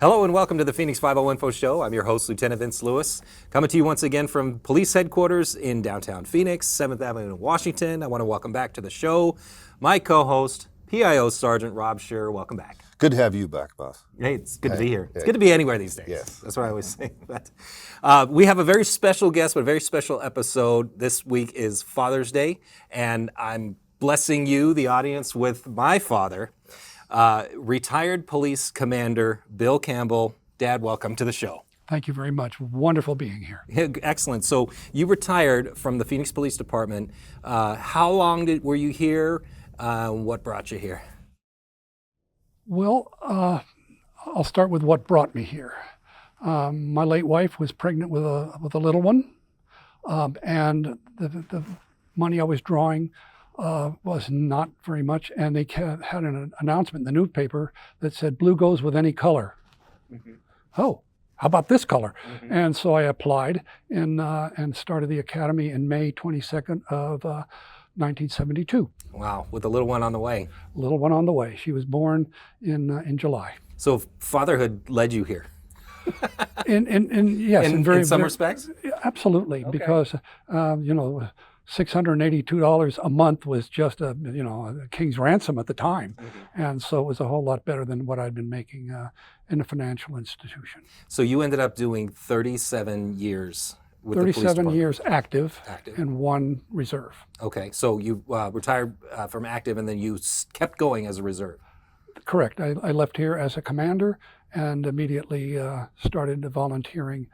Hello and welcome to the Phoenix 5:00 Info Show. I'm your host, Lieutenant Vince Lewis, coming to you once again from police headquarters in downtown Phoenix, 7th Avenue in Washington. I want to welcome back to the show my co-host, PIO Sergeant Rob Scheerer. Welcome back. Good to have you back, boss. Hey, it's good to be here. It's good to be anywhere these days. Yes. That's what I always say. But, we have a very special guest, but a very special episode. This week is Father's Day, and I'm blessing you, the audience, with my father. Retired police commander Bill Campbell. Dad, welcome to the show. Thank you very much. Wonderful being here. Excellent. So you retired from the Phoenix Police Department. How long were you here? What brought you here? Well, I'll start with what brought me here. My late wife was pregnant with a little one, and the money I was drawing was not very much, and they had an announcement in the newspaper that said blue goes with any color. Mm-hmm. Oh, how about this color? Mm-hmm. And so I applied and started the academy in May 22nd of 1972. Wow, with the little one on the way. Little one on the way. She was born in July. So fatherhood led you here. In some respects? Absolutely, okay. Because $682 a month was just a king's ransom at the time. Mm-hmm. And so it was a whole lot better than what I'd been making in a financial institution. So you ended up doing 37 years with 37 years active and 1 reserve. Okay, so you retired from active and then you kept going as a reserve. Correct. I left here as a commander and immediately started volunteering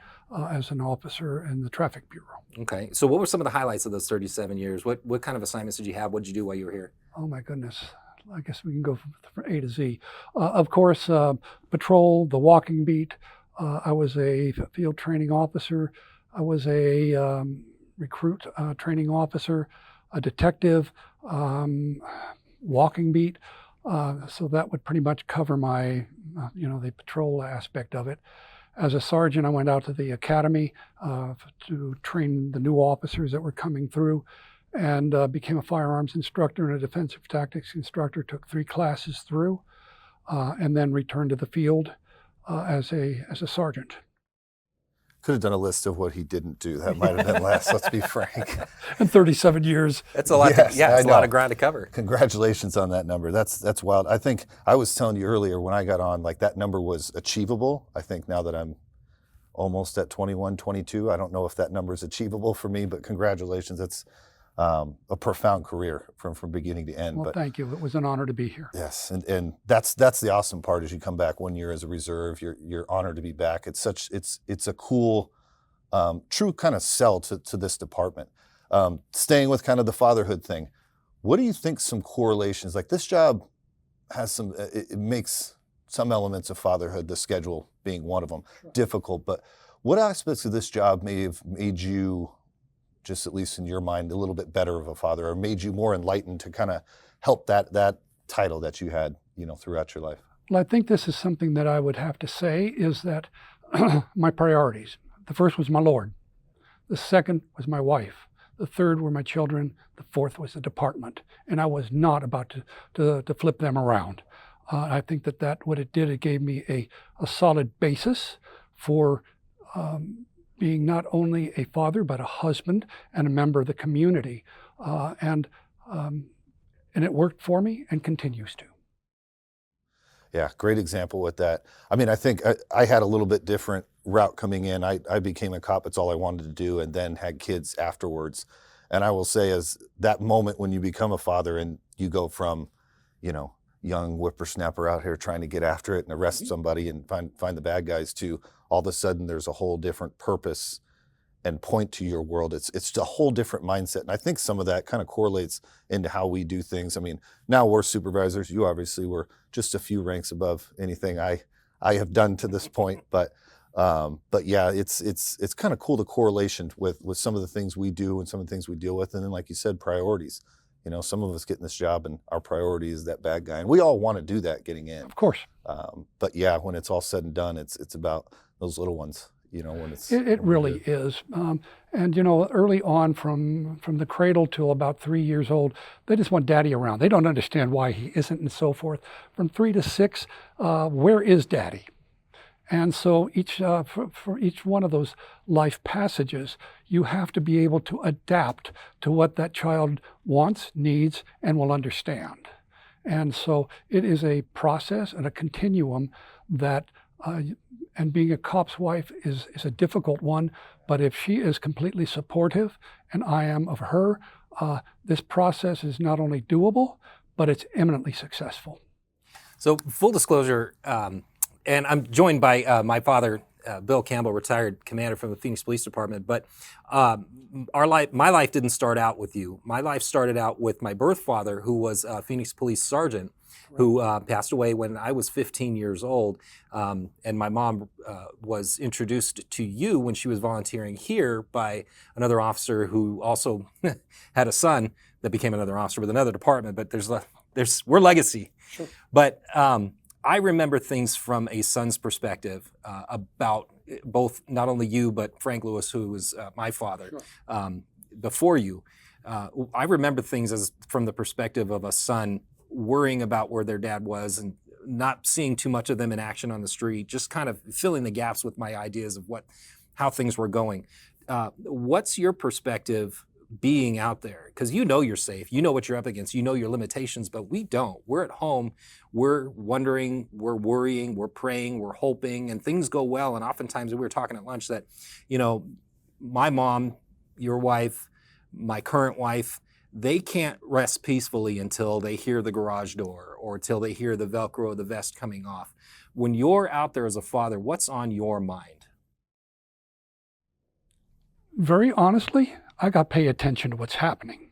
as an officer in the Traffic Bureau. Okay. So what were some of the highlights of those 37 years? What kind of assignments did you have? What did you do while you were here? Oh, my goodness. I guess we can go from A to Z. Of course, patrol, the walking beat. I was a field training officer. I was a recruit training officer, a detective, walking beat. So that would pretty much cover my, the patrol aspect of it. As a sergeant, I went out to the academy to train the new officers that were coming through, and became a firearms instructor and a defensive tactics instructor. Took 3 classes through, and then returned to the field as a sergeant. Could have done a list of what he didn't do. That might have been less, let's be frank. In 37 years. That's a lot. Yes, it's a lot of ground to cover. Congratulations on that number. That's wild. I think I was telling you earlier when I got on, like that number was achievable. I think now that I'm almost at 21, 22, I don't know if that number is achievable for me, but congratulations. That's a profound career from beginning to end. Well, thank you. It was an honor to be here. Yes, and that's the awesome part. As you come back 1 year as a reserve, you're honored to be back. It's a cool, true kind of sell to this department. Staying with kind of the fatherhood thing, what do you think some correlations, like this job has it makes some elements of fatherhood, the schedule being one of them, sure, difficult, but what aspects of this job may have made you, just at least in your mind, a little bit better of a father, or made you more enlightened to kind of help that title that you had, throughout your life? Well, I think this is something that I would have to say is that my priorities. The first was my Lord. The second was my wife. The third were my children. The fourth was the department. And I was not about to flip them around. I think that what it did, it gave me a solid basis for being not only a father, but a husband and a member of the community. And it worked for me and continues to. Yeah, great example with that. I mean, I think I had a little bit different route coming in. I became a cop, it's all I wanted to do, and then had kids afterwards. And I will say, as that moment when you become a father and you go from, young whippersnapper out here trying to get after it and arrest somebody and find the bad guys, to all of a sudden there's a whole different purpose and point to your world. It's a whole different mindset. And I think some of that kind of correlates into how we do things. I mean, now we're supervisors. You obviously were just a few ranks above anything I have done to this point. But yeah, it's kind of cool, the correlation with some of the things we do and some of the things we deal with. And then, like you said, priorities. Some of us get in this job and our priority is that bad guy. And we all want to do that getting in. Of course. But yeah, when it's all said and done, it's about those little ones. When it's... It really is. And, early on from the cradle till about 3 years old, they just want daddy around. They don't understand why he isn't and so forth. From 3 to 6, where is daddy? And so for each one of those life passages, you have to be able to adapt to what that child wants, needs, and will understand. And so it is a process and a continuum that, and being a cop's wife is a difficult one, but if she is completely supportive and I am of her, this process is not only doable, but it's eminently successful. So full disclosure, and I'm joined by my father, Bill Campbell, retired commander from the Phoenix Police Department. But my life didn't start out with you. My life started out with my birth father, who was a Phoenix Police Sergeant, who passed away when I was 15 years old. And my mom was introduced to you when she was volunteering here by another officer who also had a son that became another officer with another department. But we're legacy. Sure. But I remember things from a son's perspective about both not only you, but Frank Lewis, who was my father before you. I remember things from the perspective of a son worrying about where their dad was and not seeing too much of them in action on the street, just kind of filling the gaps with my ideas of how things were going. What's your perspective being out there? Because you know you're safe, you know what you're up against, you know your limitations, but we don't. We're at home, we're wondering, we're worrying, we're praying, we're hoping, and things go well. And oftentimes we were talking at lunch that, my mom, your wife, my current wife, they can't rest peacefully until they hear the garage door or until they hear the Velcro of the vest coming off. When you're out there as a father, what's on your mind? Very honestly, I got to pay attention to what's happening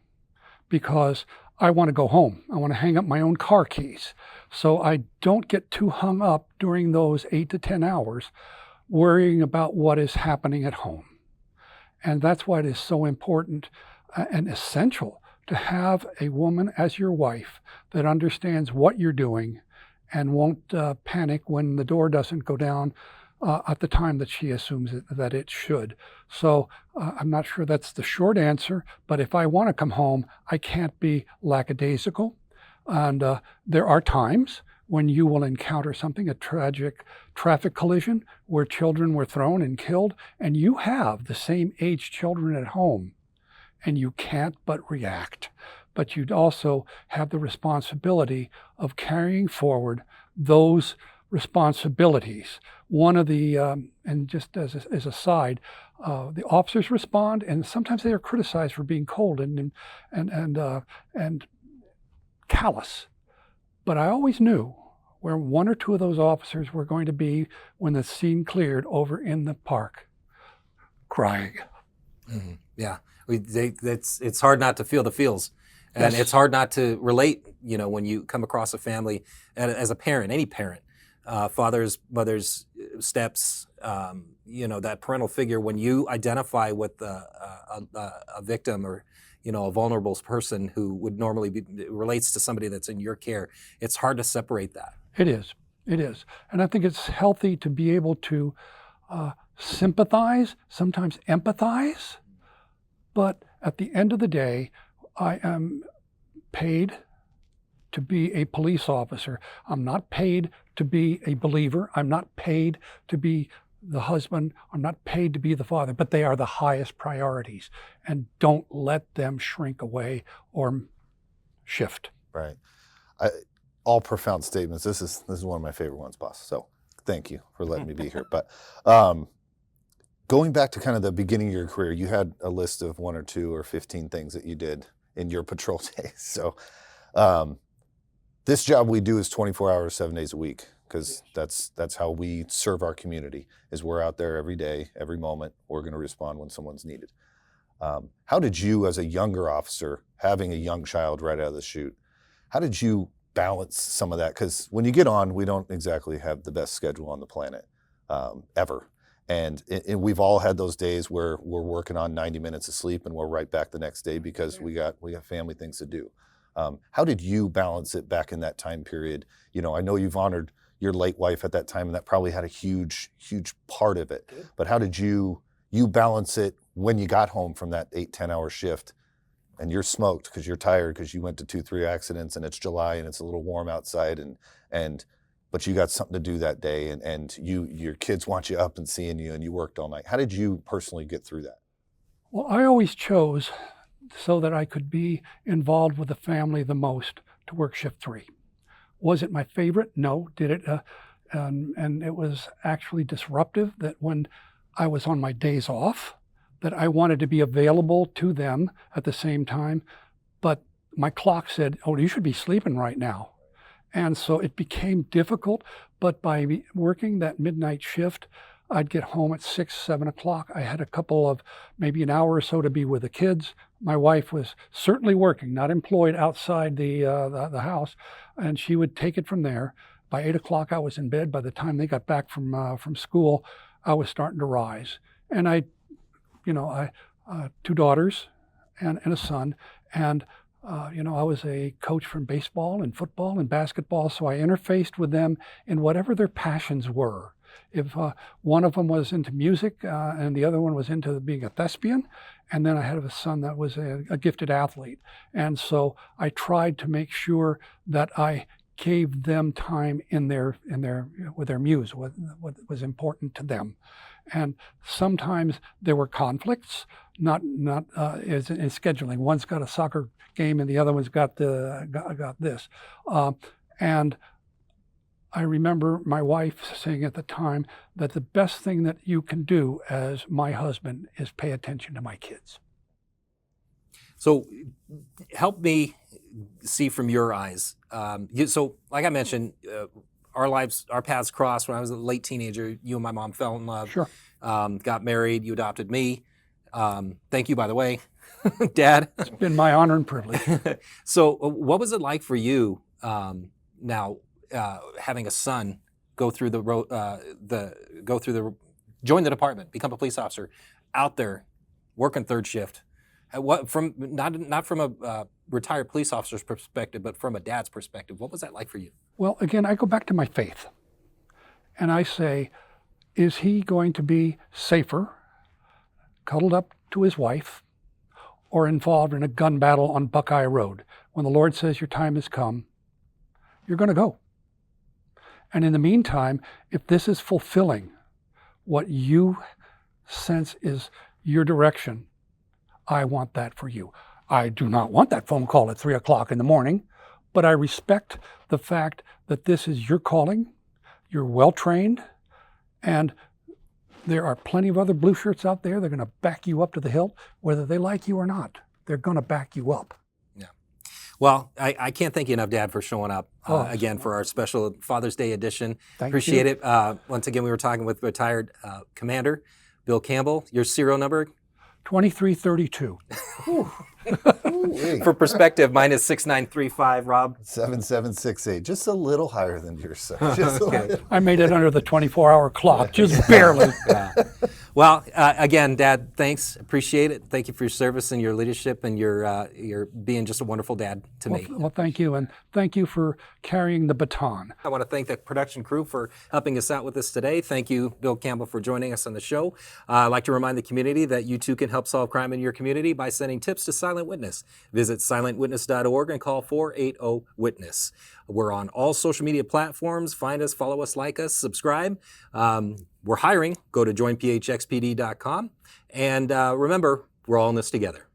because I want to go home. I want to hang up my own car keys. So I don't get too hung up during those 8 to 10 hours worrying about what is happening at home. And that's why it is so important and essential to have a woman as your wife that understands what you're doing and won't panic when the door doesn't go down at the time that she assumes that it should. So I'm not sure that's the short answer, but if I want to come home, I can't be lackadaisical. And there are times when you will encounter something, a tragic traffic collision where children were thrown and killed, and you have the same age children at home, and you can't but react. But you'd also have the responsibility of carrying forward those responsibilities. One of the, and just as a side, the officers respond, and sometimes they are criticized for being cold and callous. But I always knew where one or two of those officers were going to be when the scene cleared over in the park, crying. Mm-hmm. Yeah, it's hard not to feel the feels. And Yes. It's hard not to relate, when you come across a family, and as a parent, any parent, fathers, mothers, steps, that parental figure, when you identify with a victim or, a vulnerable person who would normally relates to somebody that's in your care, it's hard to separate that. It is. And I think it's healthy to be able to sympathize, sometimes empathize, but at the end of the day, I am paid to be a police officer. I'm not paid to be a believer. I'm not paid to be the husband. I'm not paid to be the father, but they are the highest priorities. And don't let them shrink away or shift. Right. All profound statements. This is one of my favorite ones, boss. So thank you for letting me be here. But going back to kind of the beginning of your career, you had a list of 1 or 2 or 15 things that you did in your patrol days. So this job we do is 24 hours, 7 days a week, because that's how we serve our community, is we're out there every day, every moment. We're going to respond when someone's needed. How did you, as a younger officer, having a young child right out of the chute, how did you balance some of that? Because when you get on, we don't exactly have the best schedule on the planet, ever. And we've all had those days where we're working on 90 minutes of sleep and we're right back the next day because we got family things to do. How did you balance it back in that time period? I know you've honored your late wife at that time, and that probably had a huge, huge part of it. But how did you balance it when you got home from that 8-10 hour shift and you're smoked because you're tired because you went to 2-3 accidents and it's July and it's a little warm outside and but you got something to do that day, and your kids want you up and seeing you, and you worked all night. How did you personally get through that? Well, I always chose, so that I could be involved with the family the most, to work shift 3. Was it my favorite? No. Did it? And it was actually disruptive that when I was on my days off, that I wanted to be available to them at the same time. But my clock said, oh, you should be sleeping right now. And so it became difficult. But by working that midnight shift, I'd get home at 6, 7 o'clock. I had a couple of, maybe an hour or so to be with the kids. My wife was certainly working, not employed outside the house, and she would take it from there. By 8 o'clock, I was in bed. By the time they got back from school, I was starting to rise. And I 2 daughters and a son, and I was a coach from baseball and football and basketball, so I interfaced with them in whatever their passions were. If one of them was into music and the other one was into being a thespian, and then I had a son that was a gifted athlete. And so I tried to make sure that I gave them time with their muse, what was important to them. And sometimes there were conflicts, not as in scheduling. One's got a soccer game and the other one's got this. And I remember my wife saying at the time that the best thing that you can do as my husband is pay attention to my kids. So help me see from your eyes. So like I mentioned, our paths crossed when I was a late teenager. You and my mom fell in love. Sure. Got married. You adopted me. Thank you, by the way, Dad. It's been my honor and privilege. So what was it like for you having a son join the department, become a police officer, out there working third shift? Not from a retired police officer's perspective, but from a dad's perspective, what was that like for you? Well, again, I go back to my faith, and I say, is he going to be safer, cuddled up to his wife, or involved in a gun battle on Buckeye Road? When the Lord says your time has come, you're going to go. And in the meantime, if this is fulfilling what you sense is your direction, I want that for you. I do not want that phone call at 3 o'clock in the morning, but I respect the fact that this is your calling, you're well-trained, and there are plenty of other blue shirts out there. They're going to back you up to the hilt, whether they like you or not. They're going to back you up. Yeah. Well, I can't thank you enough, Dad, for showing up again for our special Father's Day edition. Appreciate it. Once again, we were talking with retired Commander Bill Campbell. Your serial number? 2332. For perspective, mine is 6935, Rob. 7768, just a little higher than yours, sir. I made it under the 24-hour clock, just barely. Yeah. Well, again, Dad, thanks. Appreciate it. Thank you for your service and your leadership and your being just a wonderful dad to me. Well, thank you, and thank you for carrying the baton. I want to thank the production crew for helping us out with this today. Thank you, Bill Campbell, for joining us on the show. I'd like to remind the community that you too can help solve crime in your community by sending tips to Silent Witness. Visit silentwitness.org and call 480-WITNESS. We're on all social media platforms. Find us, follow us, like us, subscribe. We're hiring. Go to joinphxpd.com. And remember, we're all in this together.